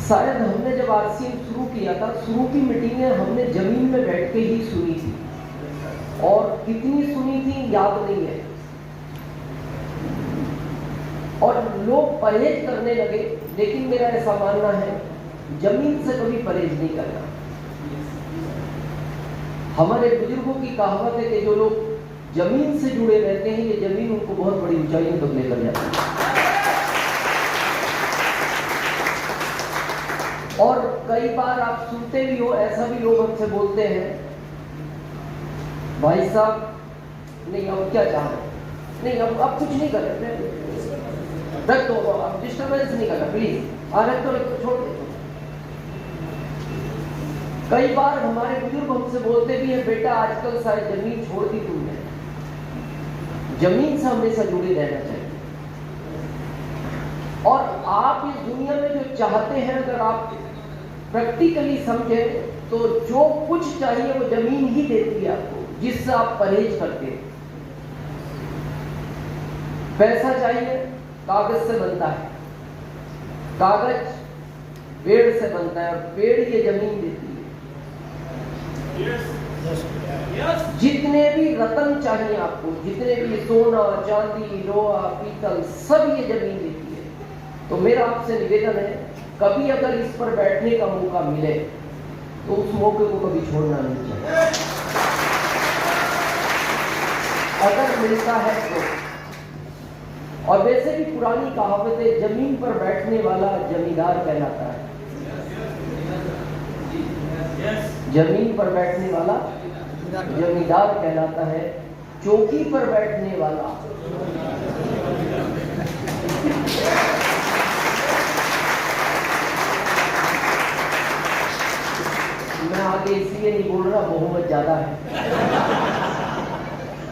शायद हमने जब आरसीएम शुरू किया था, शुरू की मीटिंगें हमने जमीन में बैठ के ही सुनी थी, और कितनी सुनी थी याद नहीं है। और लोग परहेज करने लगे, लेकिन मेरा ऐसा मानना है जमीन से कभी परहेज नहीं करना। हमारे बुजुर्गों की कहावत है कि जो लोग जमीन से जुड़े रहते हैं, ये जमीन उनको बहुत बड़ी ऊंचाइयों तक लेकर जाती है। और कई बार आप सुनते भी हो, ऐसा भी लोग हमसे बोलते हैं, भाई साहब नहीं अब क्या चाह रहे, नहीं अब कुछ नहीं कर रहे, रख दो, अब डिस्टर्बेंस नहीं करना प्लीज, रख तो छोड़ दो। कई बार हमारे बुजुर्ग हमसे बोलते भी हैं, बेटा आजकल शायद जमीन छोड़ दी तुमने, जमीन से हमेशा जुड़े रहना चाहिए। और आप इस दुनिया में जो चाहते हैं, अगर आप प्रैक्टिकली समझे तो जो कुछ चाहिए वो जमीन ही देती है आपको, जिससे आप परहेज करते हैं। पैसा चाहिए, कागज से बनता है, कागज पेड़ से बनता है, और पेड़ ये जमीन देती है। जितने भी रत्न चाहिए आपको, जितने भी सोना चांदी लोहा पीतल, सब ये जमीन देती है। तो मेरा आपसे निवेदन है, कभी अगर इस पर बैठने का मौका मिले तो उस मौके को कभी छोड़ना नहीं चाहिए, अगर मिलता है तो। और वैसे भी पुरानी कहावत है, जमीन पर बैठने वाला जमींदार कहलाता है, जमीन पर बैठने वाला जमींदार कहलाता है, चौकी पर बैठने वाला मैं आगे इसलिए नहीं बोल रहा, बहुमत ज्यादा है,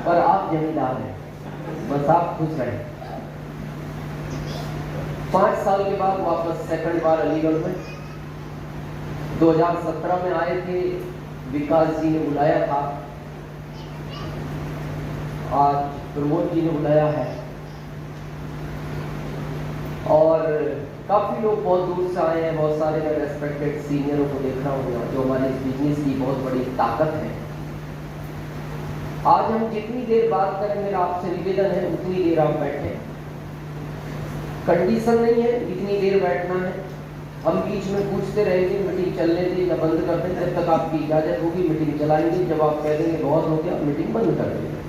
पर आप जमींदार हैं, बस आप खुश रहें। 5 साल के बाद वापस सेकंड बार अलीगढ़ में 2017 में आए थे, विकास जी ने बुलाया था, आज प्रमोद जी ने बुलाया है, और काफी लोग बहुत दूर से आए हैं, बहुत सारे रेस्पेक्टेड सीनियरों को देख रहा हूँ जो हमारे बिजनेस की बहुत बड़ी ताकत है। आज हम जितनी देर बात करें, मेरा आपसे निवेदन है उतनी देर आप बैठे, कंडीशन नहीं है इतनी देर बैठना है, हम बीच में पूछते रहेंगे, मीटिंग चलने दें या बंद कर दें, जब तक आपकी इजाजत होगी मीटिंग चलाएंगे, जब आप कह देंगे बहुत हो गया मीटिंग बंद कर देंगे।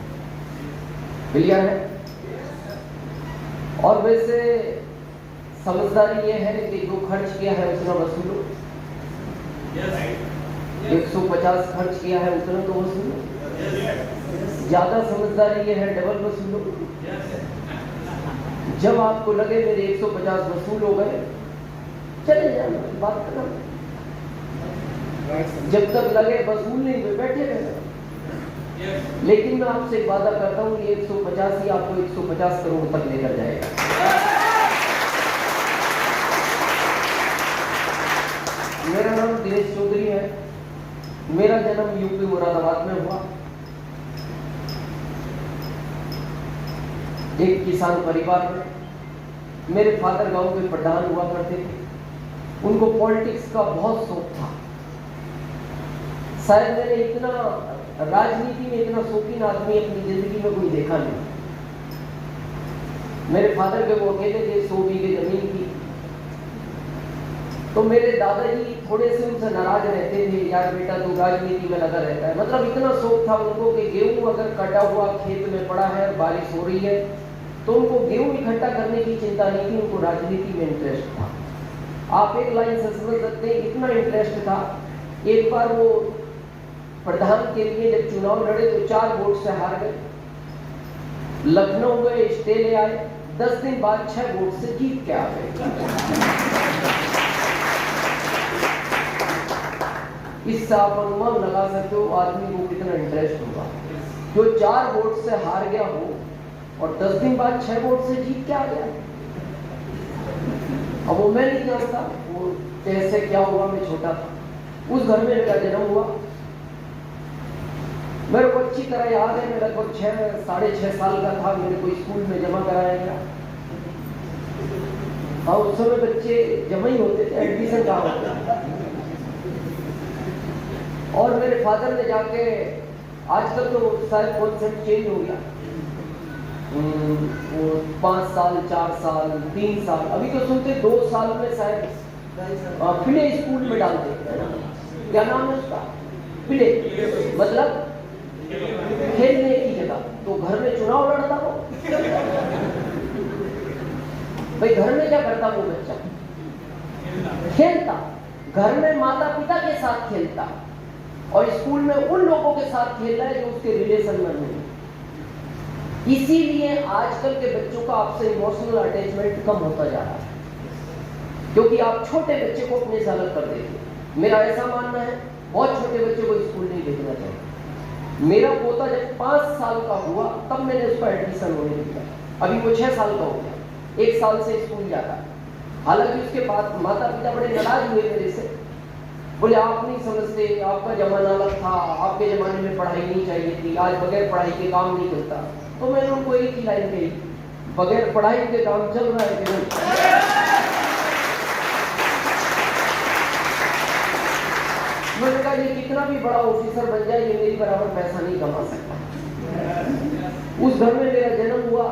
क्लियर है? और वैसे समझदारी ये है कि जो खर्च किया है उतना वसूलो, 150 खर्च किया है उतना तो वसूलो। ज्यादा समझदारी ये है डबल वसूलो। जब आपको लगे मेरे 150 वसूल हो गए, चले जाना, बात करो। जब तक लगे वसूल नहीं हुए, बैठे रहना। लेकिन मैं आपसे एक वादा करता हूँ, ये 150 ही आपको 150 करोड़ तक लेकर जाएगा। मेरा नाम दिनेश चौधरी है, मेरा जन्म यूपी मुरादाबाद में हुआ। एक किसान परिवार में, मेरे फादर गांव के प्रधान हुआ करते थे, उनको पॉलिटिक्स का बहुत शौक था। शायद मैंने इतना राजनीति में इतना शौकीन आदमी अपनी जिंदगी में कोई देखा नहीं। मेरे फादर के वो अकेले थे, 100 बीघे जमीन की। तो मेरे दादाजी थोड़े से उनसे नाराज रहते थे, यार बेटा तू राजनीति में लगा रहता है। मतलब इतना शौक था उनको कि गेहूं अगर कटा हुआ खेत में पड़ा है, बारिश हो रही है, तो उनको गेहूं इकट्ठा करने की चिंता नहीं थी, उनको राजनीति में इंटरेस्ट था। आप एक लाइन से समझ सकते हैं, इतना इंटरेस्ट था। एक बार वो प्रधान के लिए जब चुनाव लड़े तो 4 वोट से हार गए। लखनऊ गए, स्टे ले आए, 10 दिन बाद 6 वोट से जीत के आ गए। इससे आप अनुमान लगा सकते हो आदमी को कितना इंटरेस्ट होगा। जो 4 वोट से हार गया हो और 10 दिन बाद 6 वोट से जीत के आ गया। अब वो मैं नहीं जानता वो कैसे क्या हुआ, मैं छोटा था, उस घर में मेरा जन्म हुआ। मेरे को अच्छी तरह याद है, मैं लगभग 6 साढ़े 6 साल का था, मेरे को स्कूल में जमा कराया गया। हाँ, उस समय बच्चे जमा ही होते थे, एडमिशन कहाँ होते। और मेरे फादर ने जाके, आजकल तो शायद कॉन्सेप्ट चेंज हो गया, वो 5 साल 4 साल 3 साल, अभी तो सुनते 2 साल में शायद प्ले स्कूल में डालते हैं ना, क्या नाम है उसका, प्ले, मतलब खेलने की जगह। तो घर में चुनाव लड़ता वो भाई, घर में क्या करता वो बच्चा, खेलता, घर में माता पिता के साथ खेलता, और स्कूल में उन लोगों के साथ खेल रहा है जो उसके रिलेशन में नहीं। इसीलिए आजकल के बच्चों का आपसे इमोशनल अटैचमेंट कम होता जा रहा है, क्योंकि आप छोटे बच्चे को अपने से अलग कर देते हैं। मेरा ऐसा मानना है, बहुत छोटे बच्चे को स्कूल नहीं भेजना चाहिए। मेरा पोता जब 5 साल का हुआ तब मैंने उसका एडमिशन होने दिया, अभी वो 6 साल का हो गया, 1 साल से स्कूल जाता है। हालांकि उसके बाद माता पिता बड़े नाराज हुए मेरे से, बोले आप नहीं समझते, आपका जमाना अलग था, आपके जमाने में पढ़ाई नहीं चाहिए थी, आज बगैर पढ़ाई के काम नहीं चलता। तो मैंने उनको एक ही लाइन कही, बगैर पढ़ाई के काम चल रहा है कि नहीं? मैंने कहा ये कितना भी बड़ा ऑफिसर बन जाए, ये मेरी बराबर पैसा नहीं कमा सकता। उस घर में मेरा जन्म हुआ,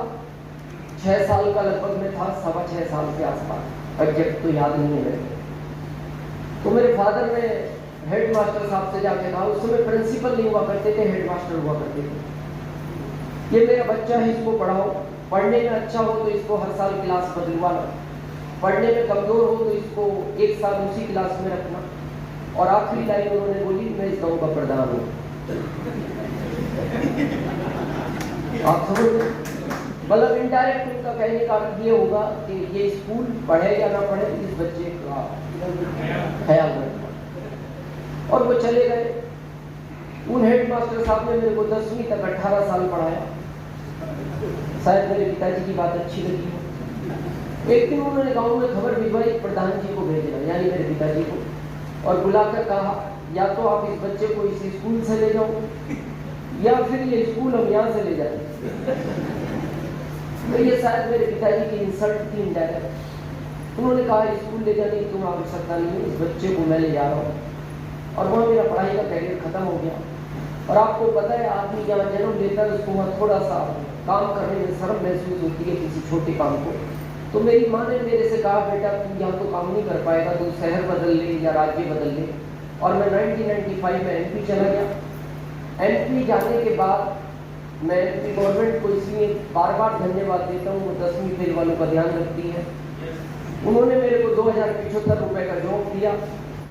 6 साल का लगभग में था, 6.25 साल के आसपास, एग्जैक्ट तो याद नहीं है मेरे। तो मेरे फादर ने हेड मास्टर साहब से जाके कहा, उस समय प्रिंसिपल नहीं हुआ करते थे, हेड मास्टर हुआ करते थे, ये मेरा बच्चा है, इसको पढ़ाओ, पढ़ने में अच्छा हो तो इसको हर साल क्लास बदलवा लो, पढ़ने में कमजोर हो तो इसको 1 साल उसी क्लास में रखना। और आखिरी लाइन उन्होंने बोली, मैं इस गांव का प्रधान हूँ। आप समझ, मतलब इनडायरेक्ट उनका कहने का अर्थ ये होगा कि ये स्कूल पढ़े या ना पढ़े, इस बच्चे का ख्याल रखना। और वो चले गए। उन हेड मास्टर साहब ने मेरे को 10वीं तक 18 साल पढ़ाया। शायद मेरे पिताजी की बात अच्छी लगी हो। एक दिन उन्होंने गांव में खबर भिजवाई, प्रधान जी को भेजना, यानी मेरे पिताजी को, और बुलाकर कहा, या तो आप इस बच्चे को इस स्कूल से ले जाओ, या फिर ये स्कूल हम यहाँ से ले जाए। तो ये शायद मेरे पिताजी की इंसल्ट थी इनडायरेक्ट। उन्होंने कहा स्कूल ले जाने की तुम्हें आवश्यकता नहीं है, इस बच्चे को मैं ले जा रहा हूँ। और वहाँ मेरा पढ़ाई का कैरियर खत्म हो गया। और आपको पता है, आदमी जब जन्म लेता है उसको वहाँ थोड़ा सा काम करने में शर्म महसूस होती है, किसी छोटे काम को। तो मेरी माँ ने मेरे से कहा, बेटा तू यहाँ तो काम नहीं कर पाएगा, तू शहर बदल ले या राज्य बदल ले। और मैं 1995 में MP चला गया। MP जाने के बाद मैं MP गवर्नमेंट को इसलिए बार बार धन्यवाद देता हूँ, वो 10वीं फेल वालों का ध्यान रखती है। उन्होंने मेरे को 2075 रुपये का जॉब दिया।